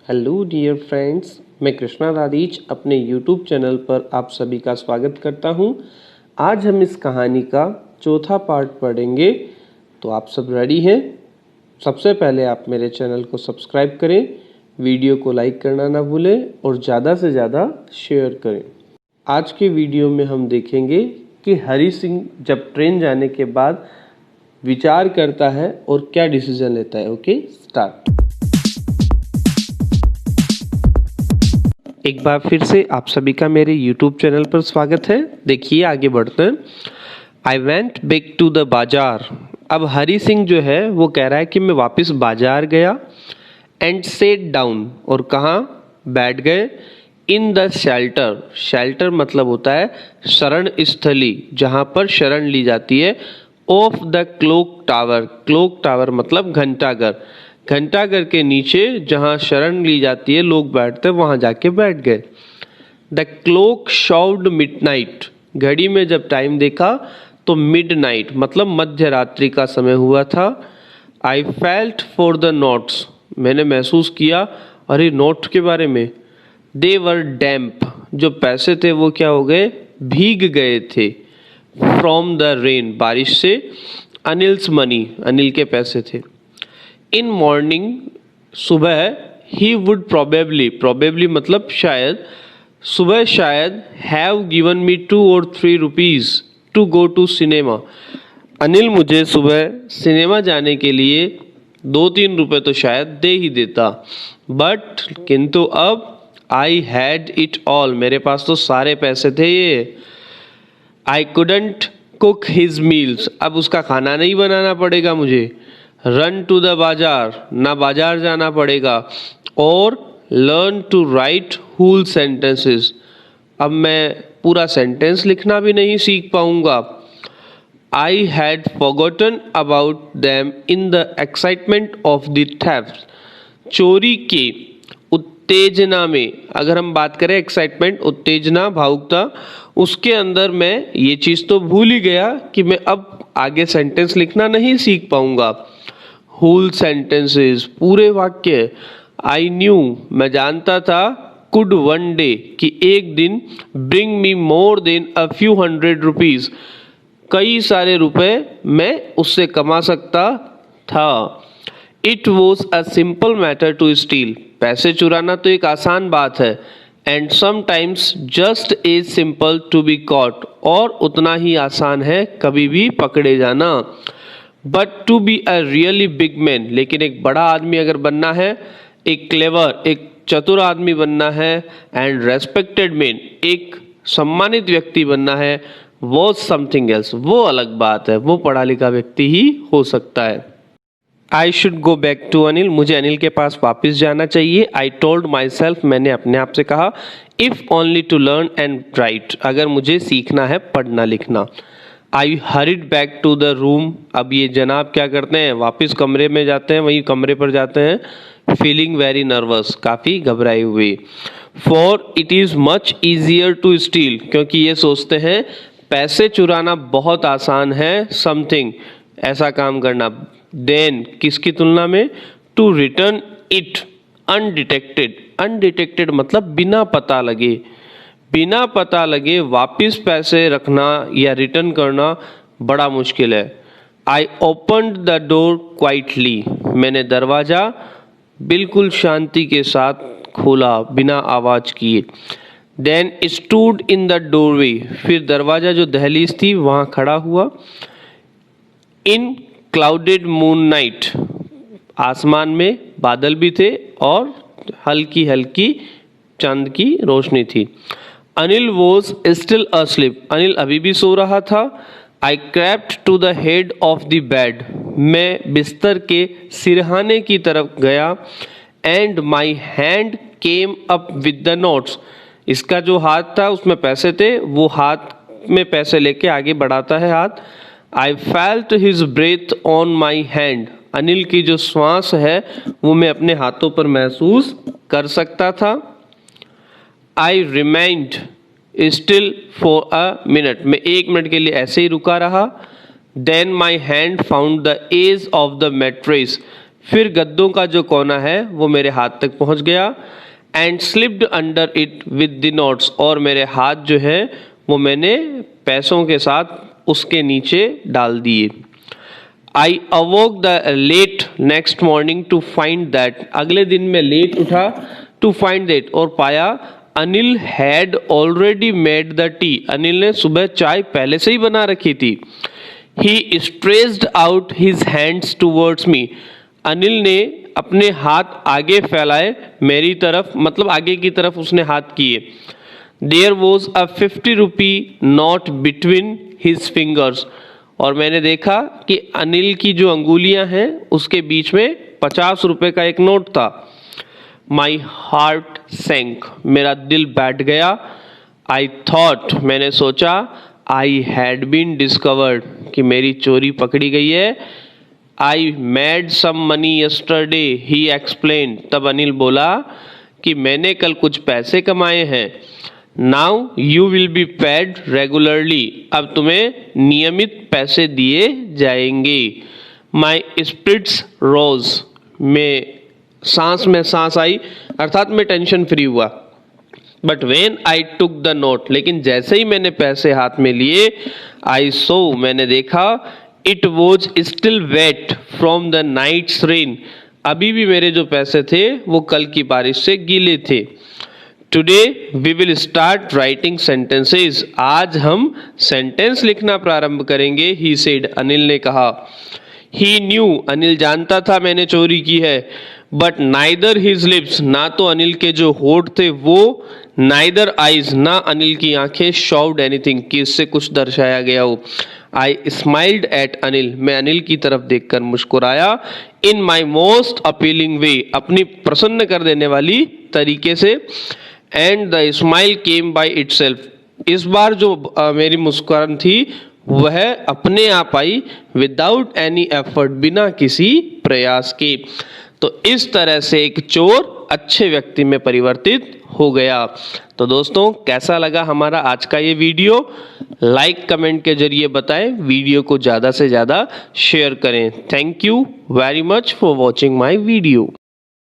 Hello dear friends, मैं कृष्णा राधीच अपने YouTube channel पर आप सभी का स्वागत करता हूं। आज हम इस कहानी का चौथा पार्ट पढ़ेंगे, तो आप सब रेडी हैं? सबसे पहले आप मेरे चैनल को सब्सक्राइब करें, वीडियो को लाइक करना ना भूलें और ज़्यादा से ज़्यादा शेयर करें। आज के वीडियो में हम देखेंगे कि हरी सिंह जब ट्रेन जाने के बाद विचार करता है और क्या डिसीजन लेता है। Okay, start. एक बार फिर से आप सभी का मेरे YouTube चैनल पर स्वागत है। देखिए आगे बढ़ते हैं। I went back to the bazaar. अब हरी सिंह जो है वो कह रहा है कि मैं वापस बाजार गया। एंड सेट डाउन, और कहाँ बैठ गए? In the shelter. शेल्टर मतलब होता है शरण स्थली, जहाँ पर शरण ली जाती है। Of the clock tower. Clock tower मतलब घंटाघर। घंटाघर के नीचे जहाँ शरण ली जाती है, लोग बैठते हैं, वहाँ जाके बैठ गए। The clock showed midnight. घड़ी में जब टाइम देखा तो मिडनाइट मतलब मध्य रात्रि का समय हुआ था। I felt for the notes. मैंने महसूस किया, अरे नोट के बारे में। दे वर डैम्प। जो पैसे थे वो क्या हो गए? भीग गए थे। फ्रॉम द रेन, बारिश से। अनिल्स मनी, अनिल के पैसे थे। इन मॉर्निंग, सुबह। ही वुड प्रोबेबली मतलब शायद, सुबह शायद have given me 2 or 3 rupees to go to cinema. Anil मुझे सुबह सिनेमा जाने के लिए 2-3 रुपए तो शायद दे ही देता। बट किंतु अब आई हैड इट ऑल, मेरे पास तो सारे पैसे थे ये। I couldn't cook his meals, अब उसका खाना नहीं बनाना पड़ेगा मुझे। रन टू द बाजार, ना बाजार जाना पड़ेगा। और learn to write whole sentences, अब मैं पूरा सेंटेंस लिखना भी नहीं सीख पाऊंगा। I had forgotten about them in the excitement of the theft. चोरी के उत्तेजना में, अगर हम बात करें एक्साइटमेंट, उत्तेजना, भावुकता, उसके अंदर मैं ये चीज़ तो भूल ही गया कि मैं अब आगे सेंटेंस लिखना नहीं सीख पाऊंगा। होल सेंटेंसेस, पूरे वाक्य। आई न्यू, मैं जानता था। कुड वन डे, कि एक दिन। Bring me more than a few hundred rupees, कई सारे रुपए मैं उससे कमा सकता था। It was a simple matter to steal, पैसे चुराना तो एक आसान बात है। And sometimes just as simple to be caught, और उतना ही आसान है कभी भी पकड़े जाना। But to be a really big man, लेकिन एक बड़ा आदमी अगर बनना है, एक क्लेवर, एक चतुर आदमी बनना है, एंड रेस्पेक्टेड मैन, एक सम्मानित व्यक्ति बनना है, वो समथिंग एल्स, वो अलग बात है, वो पढ़ा लिखा व्यक्ति ही हो सकता है। I should go back to Anil, मुझे अनिल के पास वापस जाना चाहिए। आई टोल्ड माई सेल्फ, मैंने अपने आप से कहा। If only to learn and write, अगर मुझे सीखना है पढ़ना लिखना। I hurried back to the room, अब ये जनाब क्या करते हैं? वापस कमरे में जाते हैं, वही कमरे पर जाते हैं। फीलिंग वेरी नर्वस, काफ़ी घबराए हुए। For it is much easier to steal, क्योंकि ये सोचते हैं पैसे चुराना बहुत आसान है, समथिंग, ऐसा काम करना। देन, किसकी तुलना में? To return it undetected. Undetected मतलब बिना पता लगे। बिना पता लगे वापस पैसे रखना या रिटर्न करना बड़ा मुश्किल है। आई ओपन्ड द डोर क्वाइटली, मैंने दरवाज़ा बिल्कुल शांति के साथ खोला, बिना आवाज़ किए। Then stood in the doorway, फिर दरवाज़ा जो दहलीज थी वहाँ खड़ा हुआ। इन क्लाउडेड मून नाइट, आसमान में बादल भी थे और हल्की हल्की चांद की रोशनी थी। Anil was still asleep, Anil अभी भी सो रहा था। I crept to the head of the bed, मैं बिस्तर के सिरहाने की तरफ गया। And my hand came up with the notes, इसका जो हाथ था उसमें पैसे थे, वो हाथ में पैसे लेके आगे बढ़ाता है हाथ। I felt his breath on my hand, Anil की जो श्वास है वो मैं अपने हाथों पर महसूस कर सकता था। I remained still for a minute, मैं 1 मिनट के लिए ऐसे ही रुका रहा। Then my hand found the edge of the mattress, फिर गद्दों का जो कोना है वो मेरे हाथ तक पहुंच गया and slipped under it with the notes, और मेरे हाथ जो है वो मैंने पैसों के साथ उसके नीचे डाल दिए। I awoke the late next morning to find that, अगले दिन मैं लेट उठा टू फाइंड दैट, और पाया Anil had already made the tea, Anil ने सुबह चाय पहले से ही बना रखी थी। He stretched out his hands towards me, Anil ने अपने हाथ आगे फैलाए मेरी तरफ, मतलब आगे की तरफ उसने हाथ किए। There was a 50 rupee note between his fingers, और मैंने देखा कि अनिल की जो अंगुलियां हैं उसके बीच में 50 रुपए का एक नोट था। माई हार्ट सैंक, मेरा दिल बैठ गया। आई थॉट, मैंने सोचा, आई हैड बीन डिस्कवर्ड, कि मेरी चोरी पकड़ी गई है। I made some money yesterday, he explain, तब अनिल बोला कि मैंने कल कुछ पैसे कमाए हैं। Now you will be paid regularly, अब तुम्हें नियमित पैसे दिए जाएंगे। माई स्पिरिट्स रोज, में सांस आई, अर्थात मैं टेंशन फ्री हुआ। But when I took the note, लेकिन जैसे ही मैंने पैसे हाथ में लिए, आई सो, मैंने देखा, it was still wet from the night's rain, अभी भी मेरे जो पैसे थे वो कल की बारिश से गीले थे। Today we will start writing sentences, आज हम सेंटेंस लिखना प्रारंभ करेंगे। ही सेड, अनिल ने कहा। ही न्यू, अनिल जानता था मैंने चोरी की है। बट नाइदर हिज लिप्स, ना तो अनिल के जो होठ थे वो, नाइदर आईज, ना अनिल की आंखें, शॉव्ड एनीथिंग, कि इससे कुछ दर्शाया गया हो। आई स्माइल्ड एट अनिल, मैं अनिल की तरफ देखकर मुस्कुराया। इन माई मोस्ट अपीलिंग वे, अपनी प्रसन्न कर देने वाली तरीके से। And the smile came by itself, इस बार जो मेरी मुस्कुराहट थी वह अपने आप आई, विदाउट एनी एफर्ट, बिना किसी प्रयास के। तो इस तरह से एक चोर अच्छे व्यक्ति में परिवर्तित हो गया। तो दोस्तों, कैसा लगा हमारा आज का ये वीडियो? लाइक कमेंट के जरिए बताएं, वीडियो को ज़्यादा से ज़्यादा शेयर करें। Thank you very much for watching my video.